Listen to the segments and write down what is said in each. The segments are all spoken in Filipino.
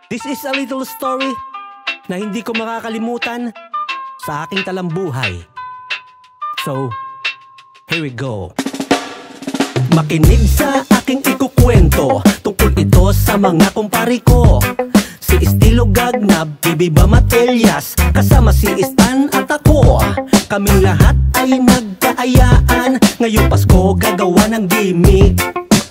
This is a little story na hindi ko makakalimutan sa aking talambuhay. So, here we go. Makinig sa aking ikukwento, tungkol ito sa mga kumpari ko. Si Estilo Gagnab, Bibi Bamatellas, kasama si Stan at ako. Kaming lahat ay nagkaayaan, ngayong Pasko gagawa ng gimmick.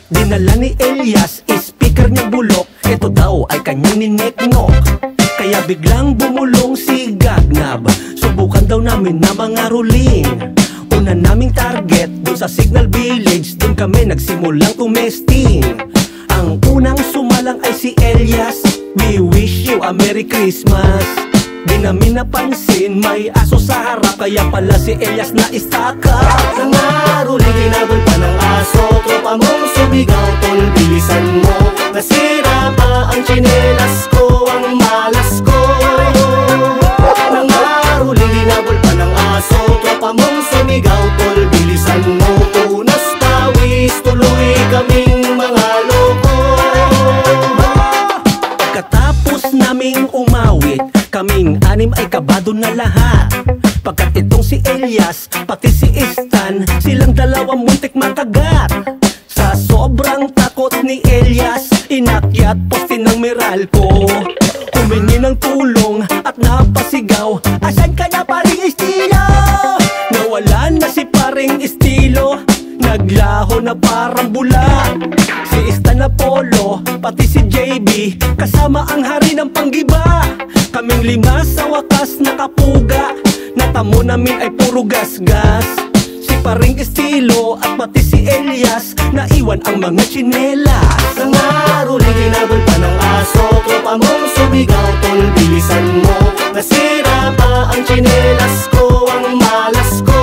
Dinala ni Elias, speaker niya bulok, ito daw ay kanyang nineknok. Kaya biglang bumulong si Gagnab, subukan daw namin na mga ruling. Una naming target, dun sa Signal Village, dun kami nagsimulang tumesting. Ang unang sumalang ay si Elias, we wish you a Merry Christmas. Di namin napansin, may aso sa harap, kaya pala si Elias na istaka. Nangaruling, inabol pa ng aso, tropa mong sumigaw, tol, bilisan mo. Nasira pa ang tsinelas ko, ang malas ko. Nangaruling, inabol pa ng aso, tropa mong sumigaw, tol, bilisan mo. Punas pawis, tuloy kaming mga loko. Pagkatapos naming umawit, kaming anim ay kabado na lahat. Pagkat itong si Elias, pati si Stan, silang dalawang muntik makagat. Sa sobrang takot ni Elias, inakyat poste ng Meralco. Humingi ng tulong at napasigaw, asan ka na paring Estilo? Nawala na si paring Estilo, naglaho na parang bula. Si Stan Apollo, pati si JB, kasama ang hari ng panggiba. Kaming lima sa wakas nakapuga, natamo namin ay puro gasgas. Si paring Estilo at pati si Elias, naiwan ang mga tsinelas. Nangaruling, inabol pa ng aso, tropa mong sumigaw, tol, bilisan mo. Nasira pa ang tsinelas ko, ang malas ko.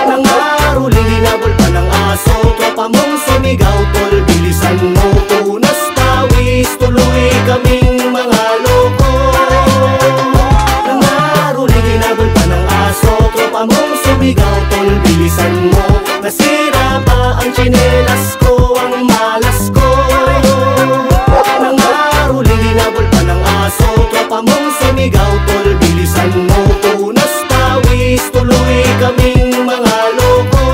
Nangaruling, inabol pa ng aso, tropa mong sumigaw, tol, bilisan mo. Punas pawis, tuloy kaming mga loko. Nangaruling, inabol pa ng aso, tropa mong sumigaw, tol, bilisan mo. Nasira pa ang tsinelas ko, ang malas ko. Nangaruling, inabol pa ng aso, tropa mong sumigaw, tol, bilisan mo. Punas pawis, tuloy kaming mga loko.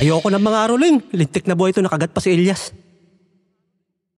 Ayoko ng mga aruling, lintik na buhay ito, nakagat pa si Elias.